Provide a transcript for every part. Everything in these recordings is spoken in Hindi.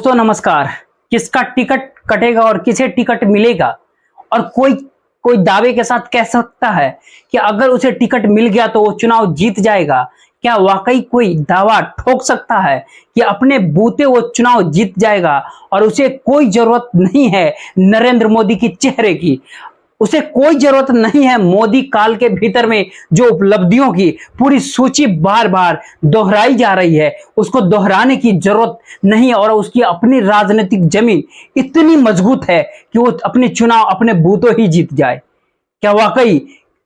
दोस्तों नमस्कार। किसका टिकट कटेगा और किसे टिकट मिलेगा, और कोई कोई दावे के साथ कह सकता है कि अगर उसे टिकट मिल गया तो वो चुनाव जीत जाएगा? क्या वाकई कोई दावा ठोक सकता है कि अपने बूते वो चुनाव जीत जाएगा और उसे कोई जरूरत नहीं है नरेंद्र मोदी की चेहरे की? उसे कोई जरूरत नहीं है मोदी काल के भीतर में जो उपलब्धियों की पूरी सूची बार बार दोहराई जा रही है, उसको दोहराने की जरूरत नहीं। और उसकी अपनी राजनीतिक जमीन इतनी मजबूत है कि वो अपने चुनाव अपने बूतों ही जीत जाए। क्या वाकई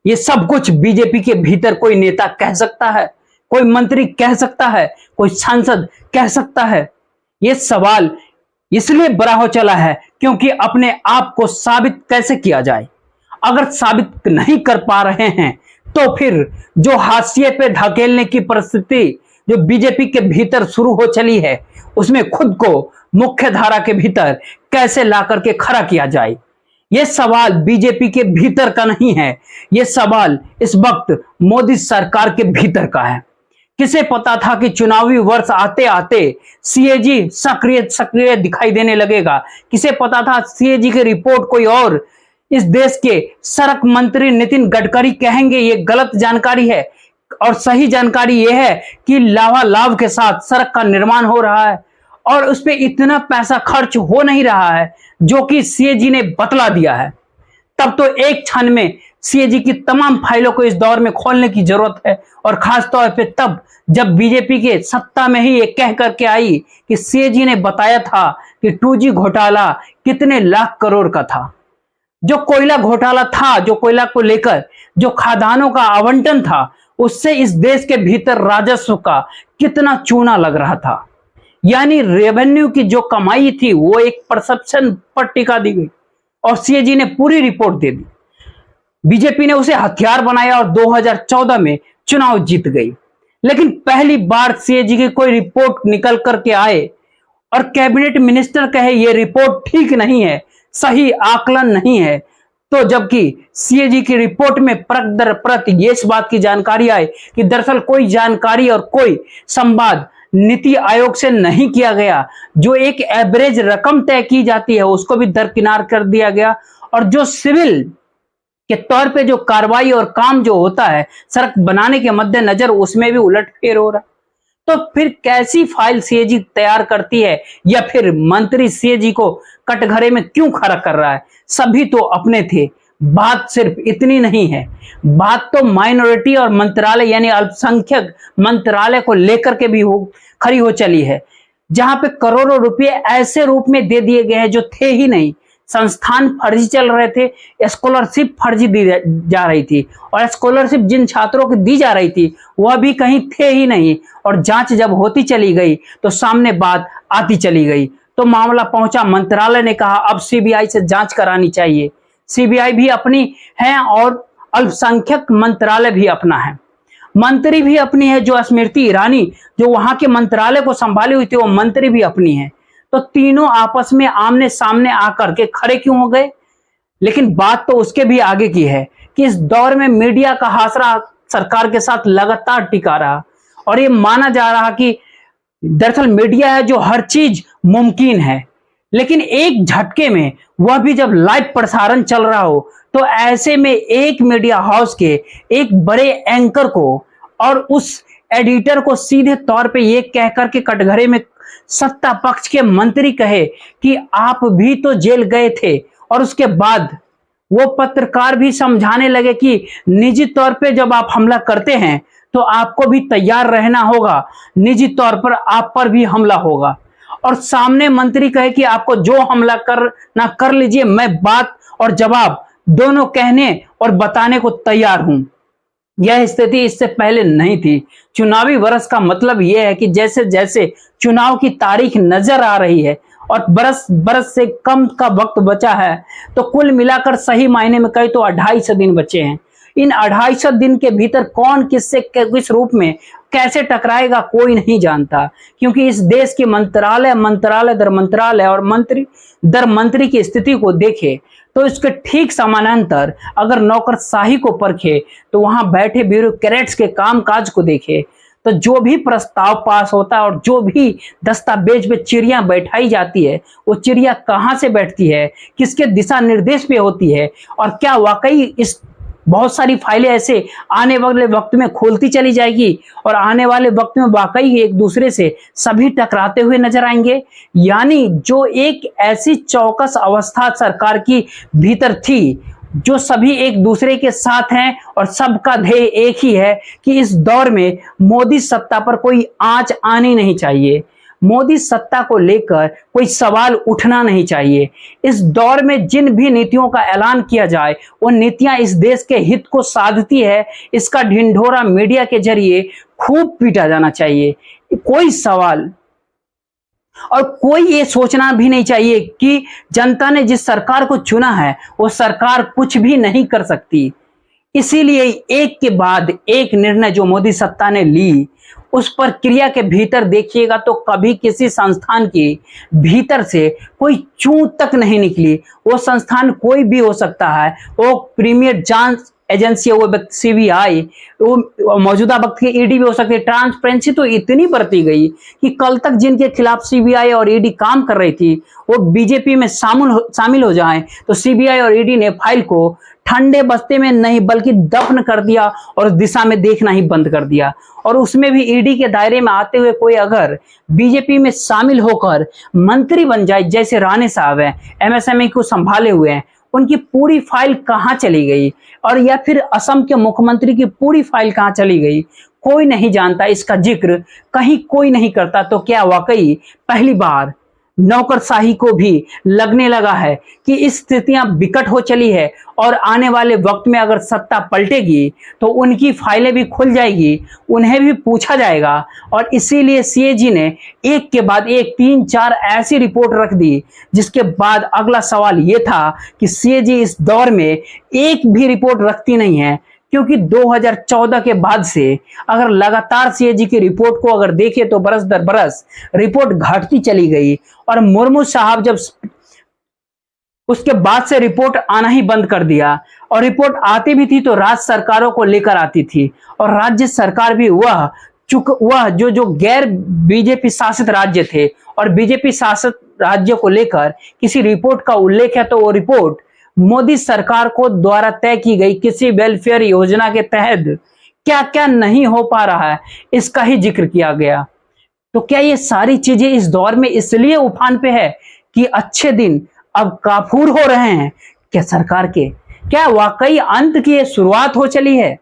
ये सब कुछ बीजेपी के भीतर कोई नेता कह सकता है, कोई मंत्री कह सकता है, कोई सांसद कह सकता है? ये सवाल इसलिए बड़ा हो चला है क्योंकि अपने आप को साबित कैसे किया जाए। अगर साबित नहीं कर पा रहे हैं तो फिर जो हाशिए पे धकेलने की परिस्थिति जो बीजेपी के भीतर शुरू हो चली है, उसमें खुद को मुख्य धारा के भीतर कैसे ला करके खड़ा किया जाए। यह सवाल बीजेपी के भीतर का नहीं है, यह सवाल इस वक्त मोदी सरकार के भीतर का है। किसे पता था कि चुनावी वर्ष आते आते सीएजी सक्रिय दिखाई देने लगेगा? किसे पता था सीएजी की रिपोर्ट कोई और इस देश के सड़क मंत्री नितिन गडकरी कहेंगे ये गलत जानकारी है, और सही जानकारी यह है कि लावालाव के साथ सड़क का निर्माण हो रहा है और उस पर इतना पैसा खर्च हो नहीं रहा है जो कि सीएजी ने बतला दिया है। तब तो एक क्षण में सीएजी की तमाम फाइलों को इस दौर में खोलने की जरूरत है, और खास तौर पे तब जब बीजेपी के सत्ता में ही ये कह करके आई कि सीएजी ने बताया था कि 2G घोटाला कितने लाख करोड़ का था। जो कोयला घोटाला था, जो कोयला को लेकर जो खादानों का आवंटन था, उससे इस देश के भीतर राजस्व का कितना चूना लग रहा था। यानी रेवेन्यू की जो कमाई थी वो एक परसेप्शन पर टिका दी गई और सीएजी ने पूरी रिपोर्ट दे दी। बीजेपी ने उसे हथियार बनाया और 2014 में चुनाव जीत गई। लेकिन पहली बार सीएजी की कोई रिपोर्ट निकल करके आए और कैबिनेट मिनिस्टर कहे ये रिपोर्ट ठीक नहीं है, सही आकलन नहीं है, तो जबकि सीएजी की रिपोर्ट में परत दर परत ये इस बात की जानकारी आई कि दरअसल कोई जानकारी और कोई संवाद नीति आयोग से नहीं किया गया, जो एक एवरेज रकम तय की जाती है उसको भी दरकिनार कर दिया गया, और जो सिविल के तौर पे जो कार्रवाई और काम जो होता है सड़क बनाने के मद्देनजर उसमें भी उलटफेर हो रहा। तो फिर कैसी फाइल सीएजी तैयार करती है, या फिर मंत्री सीएजी को कटघरे में क्यों खड़ा कर रहा है? सभी तो अपने थे। बात सिर्फ इतनी नहीं है, बात तो माइनॉरिटी और मंत्रालय यानी अल्पसंख्यक मंत्रालय को लेकर के भी खड़ी हो चली है, जहां पे करोड़ों रुपए ऐसे रूप में दे दिए गए हैं जो थे ही नहीं। संस्थान फर्जी चल रहे थे, स्कॉलरशिप फर्जी दी जा रही थी, और स्कॉलरशिप जिन छात्रों को दी जा रही थी वह भी कहीं थे ही नहीं। और जांच जब होती चली गई तो सामने बात आती चली गई, तो मामला पहुंचा मंत्रालय ने कहा अब सीबीआई से जांच करानी चाहिए। सीबीआई भी अपनी है और अल्पसंख्यक मंत्रालय भी अपना है, मंत्री भी अपनी है। जो स्मृति ईरानी जो वहां के मंत्रालय को संभाली हुई थी वो मंत्री भी अपनी है। तो तीनों आपस में आमने सामने आकर के खड़े क्यों हो गए? लेकिन बात तो उसके भी आगे की है कि इस दौर में मीडिया का हासरा सरकार के साथ लगातार टिका रहा, और ये माना जा रहा कि दरअसल मीडिया है जो हर चीज मुमकिन है। लेकिन एक झटके में वह भी जब लाइव प्रसारण चल रहा हो, तो ऐसे में एक मीडिया हाउस के एक बड़े एंकर को और उस एडिटर को सीधे तौर पे ये कह करके कटघरे में सत्ता पक्ष के मंत्री कहे कि आप भी तो जेल गए थे, और उसके बाद वो पत्रकार भी समझाने लगे कि निजी तौर पे जब आप हमला करते हैं तो आपको भी तैयार रहना होगा, निजी तौर पर आप पर भी हमला होगा। और सामने मंत्री कहे कि आपको जो हमला करना कर लीजिए, मैं बात और जवाब दोनों कहने और बताने को तैयार हूं। यह स्थिति इससे पहले नहीं थी। चुनावी वर्ष का मतलब यह है कि जैसे जैसे चुनाव की तारीख नजर आ रही है और बरस से कम का वक्त बचा है, तो कुल मिलाकर सही मायने में कहीं तो 250 दिन बचे हैं। इन 250 दिन के भीतर कौन किससे किस रूप में कैसे टकराएगा कोई नहीं जानता, क्योंकि इस देश के मंत्रालय दर मंत्रालय और मंत्री दर मंत्री की स्थिति को देखे तो इसके ठीक समानांतर अगर नौकरशाही को परखे तो वहां बैठे ब्यूरोक्रेट्स के कामकाज को देखे तो जो भी प्रस्ताव पास होता है और जो भी दस्तावेज पे चिड़िया बैठाई जाती है, वो चिड़िया कहाँ से बैठती है, किसके दिशा निर्देश पे होती है, और क्या वाकई इस बहुत सारी फाइलें ऐसे आने वाले वक्त में खोलती चली जाएगी और आने वाले वक्त में वाकई एक दूसरे से सभी टकराते हुए नजर आएंगे। यानी जो एक ऐसी चौकस अवस्था सरकार की भीतर थी, जो सभी एक दूसरे के साथ हैं और सबका ध्येय एक ही है कि इस दौर में मोदी सत्ता पर कोई आंच आनी नहीं चाहिए, मोदी सत्ता को लेकर कोई सवाल उठना नहीं चाहिए। इस दौर में जिन भी नीतियों का ऐलान किया जाए वो नीतियां इस देश के हित को साधती है, इसका ढिंढोरा मीडिया के जरिए खूब पीटा जाना चाहिए। कोई सवाल और कोई ये सोचना भी नहीं चाहिए कि जनता ने जिस सरकार को चुना है वो सरकार कुछ भी नहीं कर सकती। इसीलिए एक के बाद एक निर्णय जो मोदी सत्ता ने ली, उस पर क्रिया के भीतर देखिएगा तो कभी किसी संस्थान के भीतर से कोई चूं तक नहीं निकली। वो संस्थान कोई भी हो सकता है, वो प्रीमियर जांच एजेंसी है, वो सीबीआई, वो मौजूदा वक्त की ईडी भी हो सकती है। ट्रांसपेरेंसी तो इतनी बढ़ती गई कि कल तक जिनके खिलाफ सीबीआई और ईडी काम कर रही थी वो बीजेपी में शामिल हो जाएं, तो सीबीआई और ईडी ने फाइल को ठंडे बस्ते में नहीं बल्कि दफन कर दिया और उस दिशा में देखना ही बंद कर दिया। और उसमें भी ईडी के दायरे में आते हुए कोई अगर बीजेपी में शामिल होकर मंत्री बन जाए, जैसे राणे साहब हैं, एमएसएमई को संभाले हुए हैं, उनकी पूरी फाइल कहां चली गई, और या फिर असम के मुख्यमंत्री की पूरी फाइल कहां चली गई, कोई नहीं जानता। इसका जिक्र कहीं कोई नहीं करता। तो क्या वाकई पहली बार नौकरशाही को भी लगने लगा है कि स्थितियां विकट हो चली है और आने वाले वक्त में अगर सत्ता पलटेगी तो उनकी फाइलें भी खुल जाएगी, उन्हें भी पूछा जाएगा। और इसीलिए सीएजी ने एक के बाद एक 3-4 ऐसी रिपोर्ट रख दी, जिसके बाद अगला सवाल यह था कि सीएजी इस दौर में एक भी रिपोर्ट रखती नहीं है, क्योंकि 2014 के बाद से अगर लगातार सीएजी की रिपोर्ट को अगर देखें तो बरस दर बरस रिपोर्ट घटती चली गई। और मुर्मू साहब जब उसके बाद से रिपोर्ट आना ही बंद कर दिया, और रिपोर्ट आती भी थी तो राज्य सरकारों को लेकर आती थी, और राज्य सरकार भी वह जो गैर बीजेपी शासित राज्य थे, और बीजेपी शासित राज्य को लेकर किसी रिपोर्ट का उल्लेख है तो वो रिपोर्ट मोदी सरकार को द्वारा तय की गई किसी वेलफेयर योजना के तहत क्या क्या नहीं हो पा रहा है, इसका ही जिक्र किया गया। तो क्या ये सारी चीजें इस दौर में इसलिए उफान पे है कि अच्छे दिन अब काफूर हो रहे हैं क्या सरकार के? क्या वाकई अंत की ये शुरुआत हो चली है?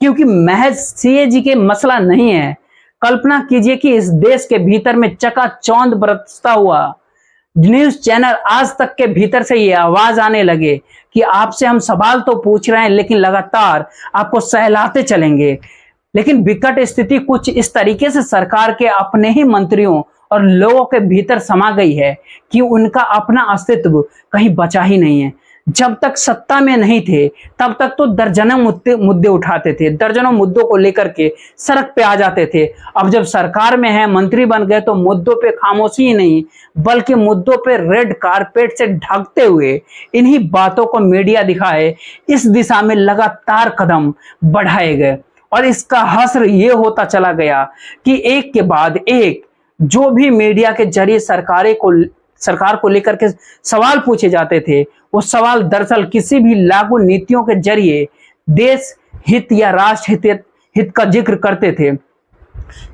क्योंकि महज सीएजी के मसला नहीं है। कल्पना कीजिए कि इस देश के भीतर में चकाचौंध बरसता हुआ न्यूज चैनल आज तक के भीतर से ये आवाज आने लगे कि आपसे हम सवाल तो पूछ रहे हैं लेकिन लगातार आपको सहलाते चलेंगे। लेकिन विकट स्थिति कुछ इस तरीके से सरकार के अपने ही मंत्रियों और लोगों के भीतर समा गई है कि उनका अपना अस्तित्व कहीं बचा ही नहीं है। जब तक सत्ता में नहीं थे तब तक तो दर्जनों मुद्दे उठाते थे, दर्जनों मुद्दों को लेकर के सड़क पे आ जाते थे। अब जब सरकार में है, मंत्री बन गए, तो मुद्दों पे खामोशी ही नहीं बल्कि मुद्दों पे रेड कारपेट से ढकते हुए इन्हीं बातों को मीडिया दिखाए, इस दिशा में लगातार कदम बढ़ाए गए। और इसका हश्र ये होता चला गया कि एक के बाद एक जो भी मीडिया के जरिए सरकार को लेकर के सवाल पूछे जाते थे, वो सवाल दरअसल किसी भी लागू नीतियों के जरिए देश हित या राष्ट्र हित का जिक्र करते थे।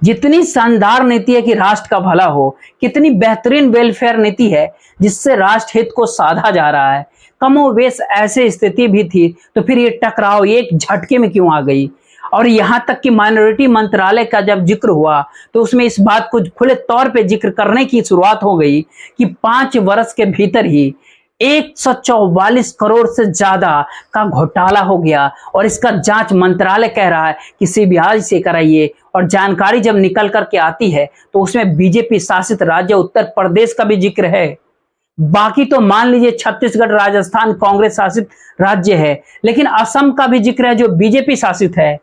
जितनी शानदार नीति है कि राष्ट्र का भला हो, कितनी बेहतरीन वेलफेयर नीति है जिससे राष्ट्र हित को साधा जा रहा है, कमोवेश ऐसे स्थिति भी थी, तो फिर ये टकराव एक झटके में क्यों आ गई? और यहां तक कि माइनॉरिटी मंत्रालय का जब जिक्र हुआ तो उसमें इस बात को खुले तौर पे जिक्र करने की शुरुआत हो गई कि 5 वर्ष के भीतर ही 144 करोड़ से ज्यादा का घोटाला हो गया, और इसका जांच मंत्रालय कह रहा है कि सीबीआई से कराइए। और जानकारी जब निकल करके आती है तो उसमें बीजेपी शासित राज्य उत्तर प्रदेश का भी जिक्र है। बाकी तो मान लीजिए छत्तीसगढ़, राजस्थान कांग्रेस शासित राज्य है, लेकिन असम का भी जिक्र है जो बीजेपी शासित है।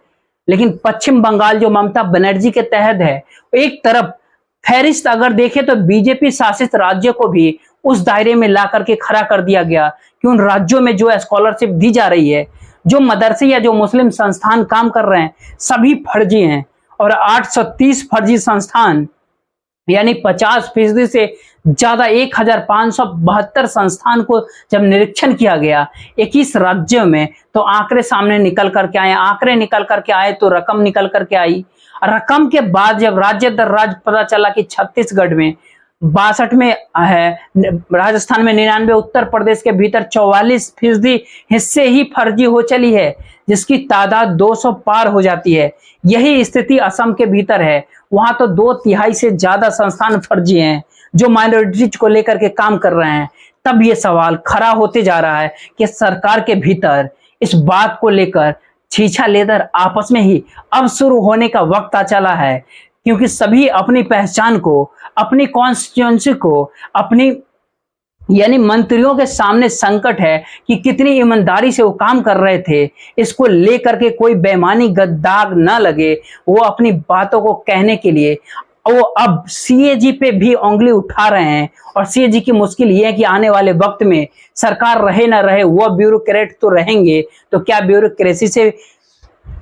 लेकिन पश्चिम बंगाल जो ममता बनर्जी के तहत है, एक तरफ फहरिस्त अगर देखें तो बीजेपी शासित राज्य को भी उस दायरे में ला करके खड़ा कर दिया गया कि उन राज्यों में जो स्कॉलरशिप दी जा रही है, जो मदरसे या जो मुस्लिम संस्थान काम कर रहे हैं, सभी फर्जी हैं और 830 फर्जी संस्थान यानी 50% से ज्यादा 1572 संस्थान को जब निरीक्षण किया गया 21 राज्यों में, तो आंकड़े सामने निकल करके आए। आंकड़े निकल करके आए तो रकम निकल करके आई। रकम के बाद जब राज्य दर राज्य पता चला कि छत्तीसगढ़ में 62 में है, राजस्थान में 99, उत्तर प्रदेश के भीतर 44% हिस्से ही फर्जी हो चली है, जिसकी तादाद 200 पार हो जाती है। यही स्थिति असम के भीतर है। वहां तो 2/3 से ज्यादा संस्थान फर्जी हैं जो माइनॉरिटीज को लेकर के काम कर रहे हैं। तब ये सवाल खड़ा होते जा रहा है कि सरकार के भीतर इस बात को लेकर छीछा लेदर आपस में ही अब शुरू होने का वक्त आ चला है, क्योंकि सभी अपनी पहचान को, अपनी कॉन्स्टिट्यूएंसी को, अपनी यानी मंत्रियों के सामने संकट है कि कितनी ईमानदारी से वो काम कर रहे थे, इसको लेकर के कोई बेईमानी दाग न लगे, वो अपनी बातों को कहने के लिए वो अब सीएजी पे भी उंगली उठा रहे हैं। और सीएजी की मुश्किल ये है कि आने वाले वक्त में सरकार रहे ना रहे, वो ब्यूरोक्रेट तो रहेंगे, तो क्या ब्यूरोक्रेसी से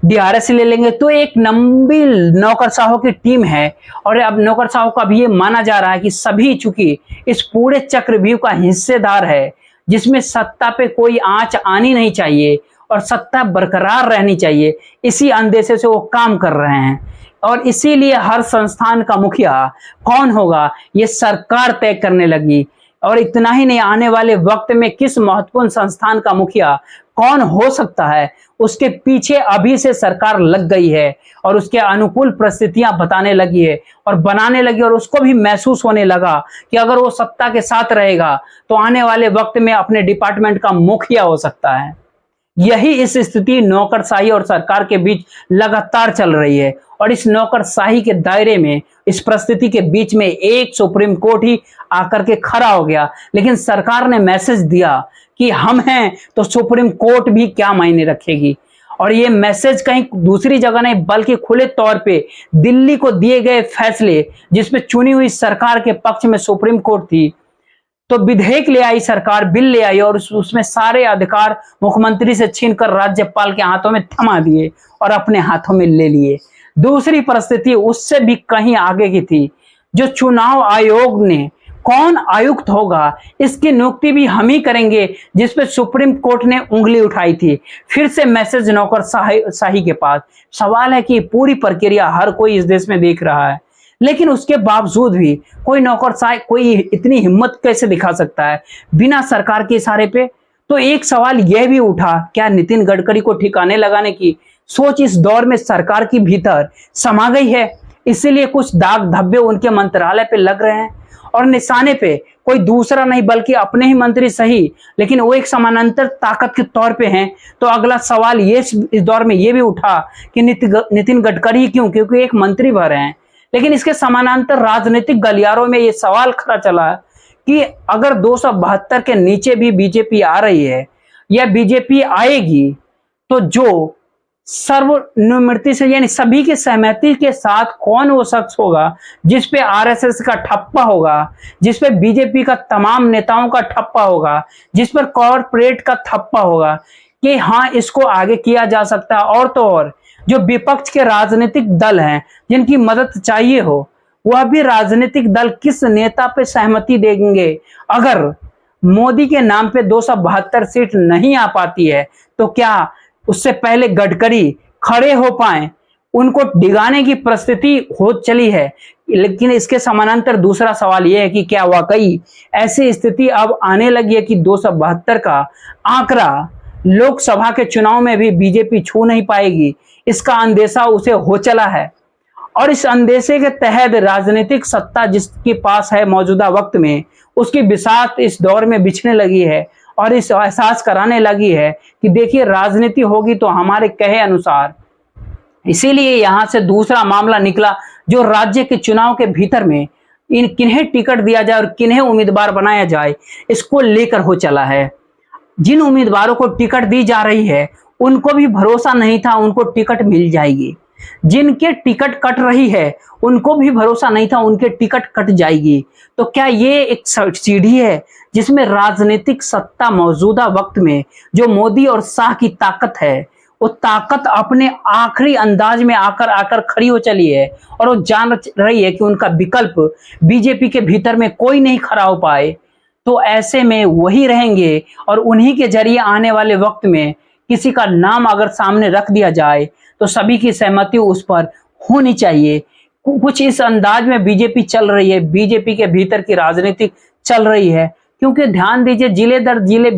डीआरएस ले लेंगे? तो एक लंबी नौकरशाहों की टीम है। और अब नौकरशाहों का भी ये माना जा रहा है कि सभी चूंकि इस पूरे चक्रव्यूह का हिस्सेदार है, जिसमें सत्ता पे कोई आंच आनी नहीं चाहिए और सत्ता बरकरार रहनी चाहिए, इसी अंदेशे से वो काम कर रहे हैं। और इसीलिए हर संस्थान का मुखिया कौन होगा ये सरकार तय करने लगी। और इतना ही नहीं, आने वाले वक्त में किस महत्वपूर्ण संस्थान का मुखिया कौन हो सकता है, उसके पीछे अभी से सरकार लग गई है और उसके अनुकूल परिस्थितियां बताने लगी है और बनाने लगी। और उसको भी महसूस होने लगा कि अगर वो सत्ता के साथ रहेगा तो आने वाले वक्त में अपने डिपार्टमेंट का मुखिया हो सकता है। यही इस स्थिति नौकरशाही और सरकार के बीच लगातार चल रही है। और इस नौकरशाही के दायरे में, इस परिस्थिति के बीच में एक सुप्रीम कोर्ट ही आकर के खड़ा हो गया। लेकिन सरकार ने मैसेज दिया कि हम हैं तो सुप्रीम कोर्ट भी क्या मायने रखेगी। और ये मैसेज कहीं दूसरी जगह नहीं, बल्कि खुले तौर पे दिल्ली को दिए गए फैसले, जिसमें चुनी हुई सरकार के पक्ष में सुप्रीम कोर्ट थी, तो विधेयक ले आई सरकार, बिल ले आई और उसमें सारे अधिकार मुख्यमंत्री से छीनकर राज्यपाल के हाथों में थमा दिए और अपने हाथों में ले लिए। दूसरी परिस्थिति उससे भी कहीं आगे की थी, जो चुनाव आयोग ने कौन आयुक्त होगा इसकी नियुक्ति भी हम ही करेंगे, जिसपे सुप्रीम कोर्ट ने उंगली उठाई थी। फिर से मैसेज नौकरशाही के पास। सवाल है कि पूरी प्रक्रिया हर कोई इस देश में देख रहा है, लेकिन उसके बावजूद भी कोई नौकरशाही, कोई इतनी हिम्मत कैसे दिखा सकता है बिना सरकार के इशारे पे? तो एक सवाल यह भी उठा, क्या नितिन गडकरी को ठिकाने लगाने की सोच इस दौर में सरकार की भीतर समा गई है? इसीलिए कुछ दाग धब्बे उनके मंत्रालय पे लग रहे हैं और निशाने पे कोई दूसरा नहीं बल्कि अपने ही मंत्री सही, लेकिन वो एक समानांतर ताकत के तौर पे हैं। तो अगला सवाल ये इस दौर में ये भी उठा कि नितिन गडकरी क्यों? क्योंकि एक मंत्री भर हैं। लेकिन इसके समानांतर राजनीतिक गलियारों में ये सवाल खड़ा चला कि अगर 272 के नीचे भी बीजेपी आ रही है या बीजेपी आएगी, तो जो सर्वनुमति से यानी सभी की सहमति के साथ कौन वो शख्स होगा जिस पे आरएसएस का ठप्पा होगा, जिस पे बीजेपी का तमाम नेताओं का ठप्पा होगा, जिस पर कॉर्पोरेट का ठप्पा होगा कि हाँ इसको आगे किया जा सकता है। और तो और जो विपक्ष के राजनीतिक दल हैं जिनकी मदद चाहिए हो, वह भी राजनीतिक दल किस नेता पे सहमति देंगे? अगर मोदी के नाम पे 272 सीट नहीं आ पाती है तो क्या उससे पहले गडकरी खड़े हो पाए? उनको डिगाने की परिस्थिति हो चली है। लेकिन इसके समानांतर दूसरा सवाल यह है कि क्या वाकई ऐसी स्थिति अब आने लगी है कि 272 का आंकड़ा लोकसभा के चुनाव में भी बीजेपी छू नहीं पाएगी? इसका अंदेशा उसे हो चला है। और इस अंदेशे के तहत राजनीतिक सत्ता जिसके पास है मौजूदा वक्त में, उसकी बिसात इस दौर में बिछने लगी है और इस एहसास कराने लगी है कि देखिए राजनीति होगी तो हमारे कहे अनुसार। इसीलिए यहां से दूसरा मामला निकला जो राज्य के चुनाव के भीतर में किन्हें टिकट दिया जाए और किन्हें उम्मीदवार बनाया जाए, इसको लेकर हो चला है। जिन उम्मीदवारों को टिकट दी जा रही है उनको भी भरोसा नहीं था उनको टिकट मिल जाएगी। जिनके टिकट कट रही है उनको भी भरोसा नहीं था उनके टिकट कट जाएगी। तो क्या ये एक सीढ़ी है जिसमें राजनीतिक सत्ता मौजूदा वक्त में जो मोदी और शाह की ताकत है वो ताकत अपने आखिरी अंदाज में आकर आकर खड़ी हो चली है और वो जान रही है कि उनका विकल्प बीजेपी के भीतर में कोई नहीं खड़ा हो पाए। तो ऐसे में वही रहेंगे और उन्हीं के जरिए आने वाले वक्त में किसी का नाम अगर सामने रख दिया जाए तो सभी की सहमति उस पर होनी चाहिए। कुछ इस अंदाज में बीजेपी चल रही है, बीजेपी के भीतर की राजनीति चल रही है। क्योंकि ध्यान दीजिए, जिले दर जिले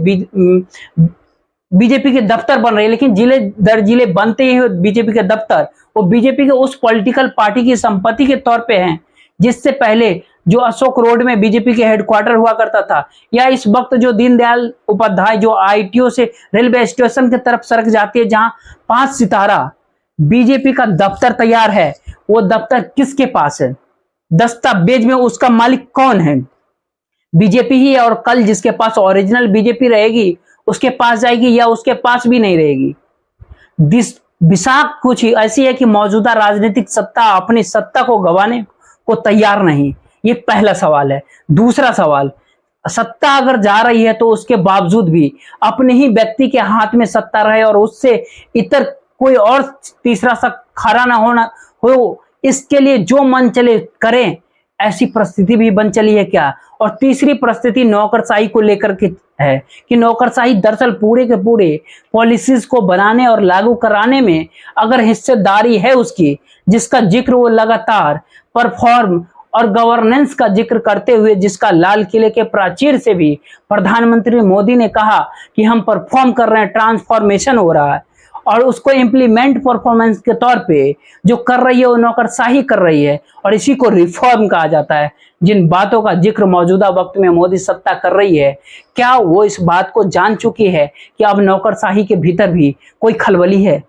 बीजेपी के दफ्तर बन रहे हैं, लेकिन जिले दर जिले बनते ही बीजेपी के दफ्तर वो बीजेपी के उस पॉलिटिकल पार्टी की संपत्ति के तौर पे हैं जिससे पहले जो अशोक रोड में बीजेपी के हेडक्वार्टर हुआ करता था, या इस वक्त जो दीनदयाल उपाध्याय जो आईटीओ से रेलवे स्टेशन की तरफ सड़क जाती है जहां 5 सितारा बीजेपी का दफ्तर तैयार है, वो दफ्तर किसके पास है? दस्तावेज में उसका मालिक कौन है? बीजेपी ही है। और कल जिसके पास ओरिजिनल बीजेपी रहेगी उसके पास जाएगी या उसके पास भी नहीं रहेगी। विषाक्त कुछ ऐसी है कि मौजूदा राजनीतिक सत्ता अपनी सत्ता को गंवाने को तैयार नहीं। ये पहला सवाल है। दूसरा सवाल, सत्ता अगर जा रही है तो उसके बावजूद भी अपने ही व्यक्ति के हाथ में सत्ता रहे और उससे इतर कोई और तीसरा शख्स खड़ा ना हो, इसके लिए जो मन चले करें, ऐसी परिस्थिति भी बन चली है क्या? और तीसरी परिस्थिति नौकरशाही को लेकर के है कि नौकरशाही दरअसल पूरे के पूरे पॉलिसीज को बनाने और लागू कराने में अगर हिस्सेदारी है उसकी, जिसका जिक्र वो लगातार परफॉर्म और गवर्नेंस का जिक्र करते हुए, जिसका लाल किले के प्राचीर से भी प्रधानमंत्री मोदी ने कहा कि हम परफॉर्म कर रहे हैं, ट्रांसफॉर्मेशन हो रहा है, और उसको इम्प्लीमेंट परफॉर्मेंस के तौर पे जो कर रही है वो नौकरशाही कर रही है, और इसी को रिफॉर्म कहा जाता है। जिन बातों का जिक्र मौजूदा वक्त में मोदी सत्ता कर रही है, क्या वो इस बात को जान चुकी है कि अब नौकरशाही के भीतर भी कोई खलबली है,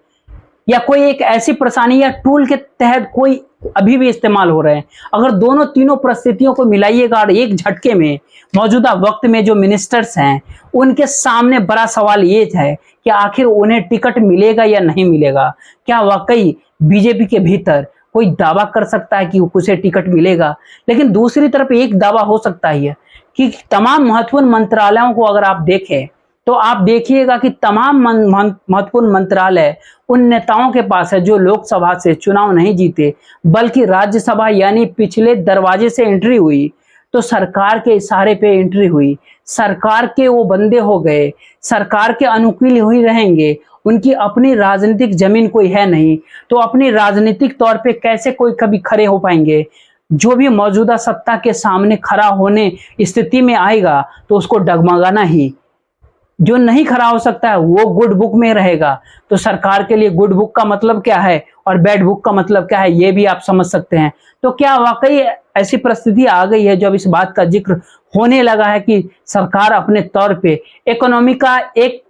या कोई एक ऐसी परेशानी या टूल के तहत कोई अभी भी इस्तेमाल हो रहे हैं? अगर दोनों तीनों परिस्थितियों को मिलाइएगा और एक झटके में मौजूदा वक्त में जो मिनिस्टर्स हैं उनके सामने बड़ा सवाल ये है कि आखिर उन्हें टिकट मिलेगा या नहीं मिलेगा। क्या वाकई बीजेपी के भीतर कोई दावा कर सकता है कि उसे टिकट मिलेगा? लेकिन दूसरी तरफ एक दावा हो सकता है कि तमाम महत्वपूर्ण मंत्रालयों को अगर आप देखें तो आप देखिएगा कि तमाम महत्वपूर्ण मंत्रालय उन नेताओं के पास है जो लोकसभा से चुनाव नहीं जीते बल्कि राज्यसभा यानी पिछले दरवाजे से एंट्री हुई तो सरकार के इशारे पे एंट्री हुई, सरकार के वो बंदे हो गए, सरकार के अनुकूल ही रहेंगे। उनकी अपनी राजनीतिक जमीन कोई है नहीं, तो अपनी राजनीतिक तौर पे कैसे कोई कभी खड़े हो पाएंगे? जो भी मौजूदा सत्ता के सामने खड़ा होने स्थिति में आएगा तो उसको डगमगाना ही, जो नहीं खड़ा हो सकता है वो गुड बुक में रहेगा। तो सरकार के लिए गुड बुक का मतलब क्या है और बैड बुक का मतलब क्या है, ये भी आप समझ सकते हैं। तो क्या वाकई ऐसी परिस्थिति आ गई है जब इस बात का जिक्र होने लगा है कि सरकार अपने तौर पे इकोनॉमी का एक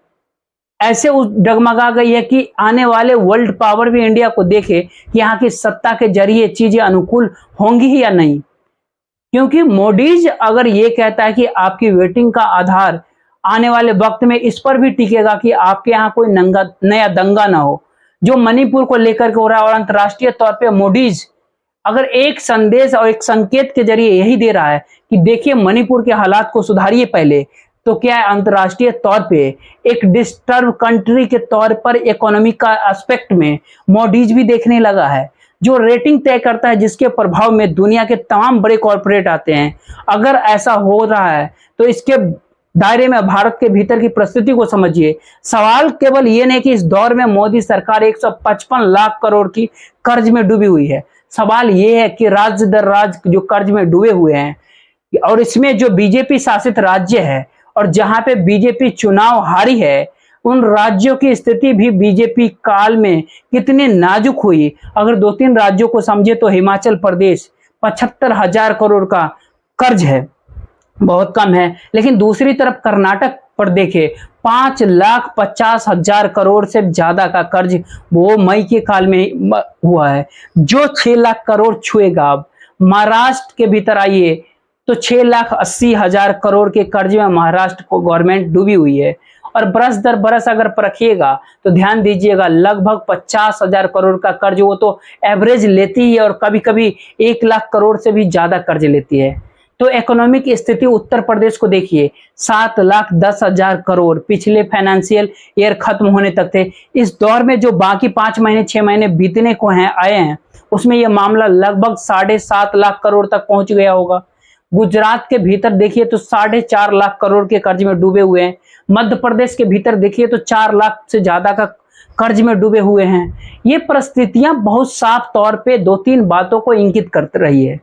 ऐसे डगमगा गई है कि आने वाले वर्ल्ड पावर भी इंडिया को देखे कि यहाँ की सत्ता के जरिए चीजें अनुकूल होंगी ही या नहीं? क्योंकि मोडीज अगर ये कहता है कि आपकी वेटिंग का आधार आने वाले वक्त में इस पर भी टिकेगा कि आपके यहाँ कोई नया दंगा ना हो, जो मणिपुर को लेकर के हो रहा है, और अंतर्राष्ट्रीय तौर पे मोडीज अगर एक संदेश और एक संकेत के जरिए यही दे रहा है कि देखिए मणिपुर के हालात को सुधारिए पहले, तो क्या है अंतर्राष्ट्रीय तौर पे एक डिस्टर्ब कंट्री के तौर पर इकोनॉमी का एस्पेक्ट में मोडीज भी देखने लगा है, जो रेटिंग तय करता है जिसके प्रभाव में दुनिया के तमाम बड़े कॉर्पोरेट आते हैं। अगर ऐसा हो रहा है तो इसके दायरे में भारत के भीतर की परिस्थिति को समझिए। सवाल केवल ये नहीं कि इस दौर में मोदी सरकार 155 लाख करोड़ की कर्ज में डूबी हुई है, सवाल ये है कि राज्य दर राज्य जो कर्ज में डूबे हुए हैं, और इसमें जो बीजेपी शासित राज्य है और जहां पे बीजेपी चुनाव हारी है, उन राज्यों की स्थिति भी बीजेपी काल में कितनी नाजुक हुई। अगर 2-3 राज्यों को समझे तो हिमाचल प्रदेश 75,000 करोड़ का कर्ज है, बहुत कम है। लेकिन दूसरी तरफ कर्नाटक पर देखे 5,50,000 करोड़ से ज्यादा का कर्ज वो मई के काल में हुआ है, जो 6 लाख करोड़ छुएगा। अब महाराष्ट्र के भीतर आइए तो 6,80,000 करोड़ के कर्ज में महाराष्ट्र को गवर्नमेंट डूबी हुई है, और बरस दर बरस अगर परखिएगा तो ध्यान दीजिएगा लगभग 50,000 करोड़ का कर्ज वो तो एवरेज लेती है, और कभी कभी 1 लाख करोड़ से भी ज्यादा कर्ज लेती है। तो इकोनॉमिक स्थिति उत्तर प्रदेश को देखिए, 7,10,000 करोड़ पिछले फाइनेंशियल ईयर खत्म होने तक थे। इस दौर में जो बाकी 5 महीने 6 महीने बीतने को हैं आए हैं, उसमें यह मामला लगभग 7.5 लाख करोड़ तक पहुंच गया होगा। गुजरात के भीतर देखिए तो 4.5 लाख करोड़ के कर्ज में डूबे हुए हैं। मध्य प्रदेश के भीतर देखिए तो 4 लाख से ज्यादा का कर्ज में डूबे हुए हैं। ये परिस्थितियां बहुत साफ तौर पे 2-3 बातों को इंगित कर रही है।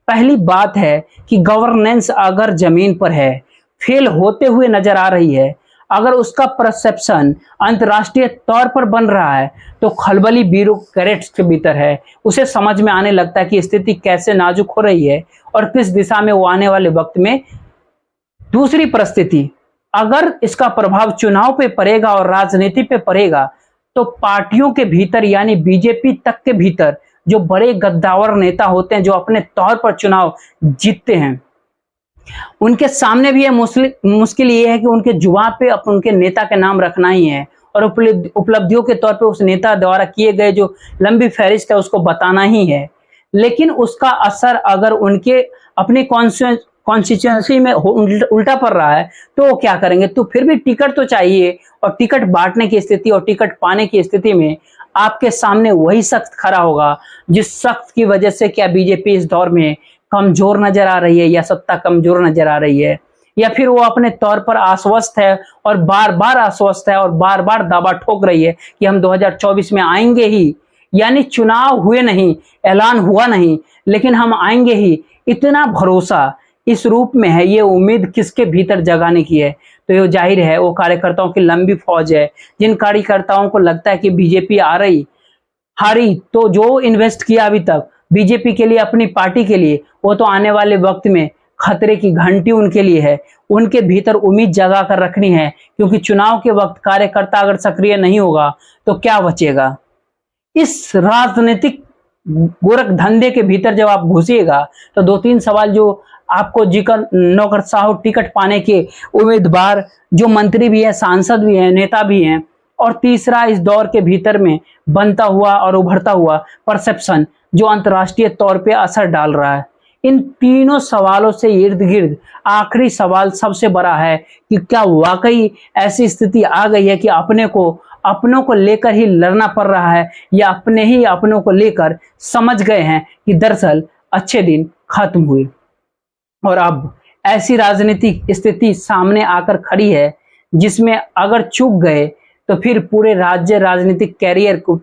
पहली बात है कि गवर्नेंस अगर जमीन पर है, फेल होते हुए नजर आ रही है, अगर उसका परसेप्शन अंतर्राष्ट्रीय तौर पर बन रहा है, तो खलबली ब्यूरोक्रेट्स के भीतर है। उसे समझ में आने लगता है कि स्थिति कैसे नाजुक हो रही है और किस दिशा में वो आने वाले वक्त में। दूसरी परिस्थिति, अगर इसका प्रभाव चुनाव पे पड़ेगा और राजनीति पे पड़ेगा, तो पार्टियों के भीतर यानी बीजेपी तक के भीतर जो बड़े गद्दावर नेता होते हैं, जो अपने तौर पर चुनाव जीतते हैं, उनके सामने भी मुश्किल ये है कि उनके जुबान पे उनके नेता के नाम रखना ही है और उपलब्धियों के तौर पे उस नेता द्वारा किए गए जो लंबी फहरिस्त है उसको बताना ही है। लेकिन उसका असर अगर उनके अपने कॉन्स्टिट्यूएंसी में उल्टा पड़ रहा है, तो वो क्या करेंगे? तो फिर भी टिकट तो चाहिए, और टिकट बांटने की स्थिति और टिकट पाने की स्थिति में आपके सामने वही शख्स खड़ा होगा जिस शख्स की वजह से क्या बीजेपी इस दौर में कमजोर नजर आ रही है, या सत्ता कमजोर नजर आ रही है, या फिर वो अपने तौर पर आश्वस्त है और बार बार आश्वस्त है और बार बार दावा ठोक रही है कि हम 2024 में आएंगे ही, यानी चुनाव हुए नहीं, ऐलान हुआ नहीं, लेकिन हम आएंगे ही। इतना भरोसा इस रूप में है, ये उम्मीद किसके भीतर जगाने की है? तो ये जाहिर है वो कार्यकर्ताओं की लंबी फौज है, जिन कार्यकर्ताओं को लगता है कि बीजेपी आ रही हारी तो जो इन्वेस्ट किया अभी तक बीजेपी के लिए, अपनी पार्टी के लिए, वो तो आने वाले वक्त में खतरे की घंटी उनके लिए है। उनके भीतर उम्मीद जगा कर रखनी है, क्योंकि चुनाव के वक्त कार्यकर्ता अगर सक्रिय नहीं होगा तो क्या बचेगा? इस राजनीतिक गोरख धंधे के भीतर जब आप घुसिएगा तो 2-3 सवाल जो आपको जिक्र नौकरशाह टिकट पाने के उम्मीदवार जो मंत्री भी हैं, सांसद भी हैं, नेता भी हैं, और तीसरा इस दौर के भीतर में बनता हुआ और उभरता हुआ परसेप्शन जो अंतर्राष्ट्रीय तौर पे असर डाल रहा है। इन तीनों सवालों से इर्द गिर्द आखिरी सवाल सबसे बड़ा है कि क्या वाकई ऐसी स्थिति आ गई है कि अपनों को लेकर ही लड़ना पड़ रहा है, या अपने ही अपनों को लेकर समझ गए हैं कि दरअसल अच्छे दिन खत्म हुए। और अब ऐसी राजनीतिक स्थिति सामने आकर खड़ी है जिसमें अगर चूक गए तो फिर पूरे राज्य राजनीतिक कैरियर को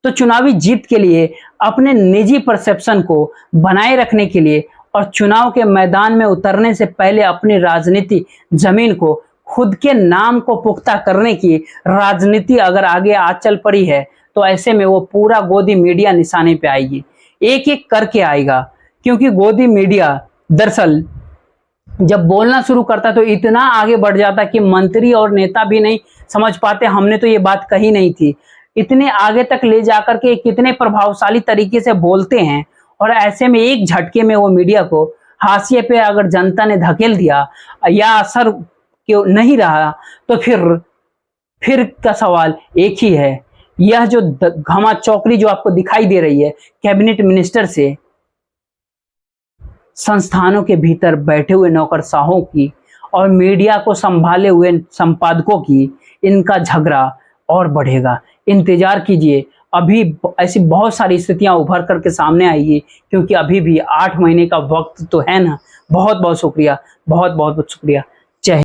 तो चुनावी जीत के लिए, अपने निजी परसेप्शन को बनाए रखने के लिए और चुनाव के मैदान में उतरने से पहले अपनी राजनीति जमीन को, खुद के नाम को पुख्ता करने की राजनीति अगर आगे आ चल पड़ी है, तो ऐसे में वो पूरा गोदी मीडिया निशाने पे आएगी, एक एक करके आएगा। क्योंकि गोदी मीडिया दरअसल जब बोलना शुरू करता तो इतना आगे बढ़ जाता कि मंत्री और नेता भी नहीं समझ पाते हमने तो ये बात कही नहीं थी। इतने आगे तक ले जाकर के कितने प्रभावशाली तरीके से बोलते हैं, और ऐसे में एक झटके में वो मीडिया को हाशिए पे अगर जनता ने धकेल दिया या असर क्यों नहीं रहा, तो फिर का सवाल एक ही है। यह जो घमा चौकड़ी जो आपको दिखाई दे रही है कैबिनेट मिनिस्टर से संस्थानों के भीतर बैठे हुए नौकरशाहों की और मीडिया को संभाले हुए संपादकों की, इनका झगड़ा और बढ़ेगा। इंतजार कीजिए, अभी ऐसी बहुत सारी स्थितियां उभर करके सामने आएगी, क्योंकि अभी भी 8 महीने का वक्त तो है ना। बहुत बहुत शुक्रिया, बहुत बहुत शुक्रिया।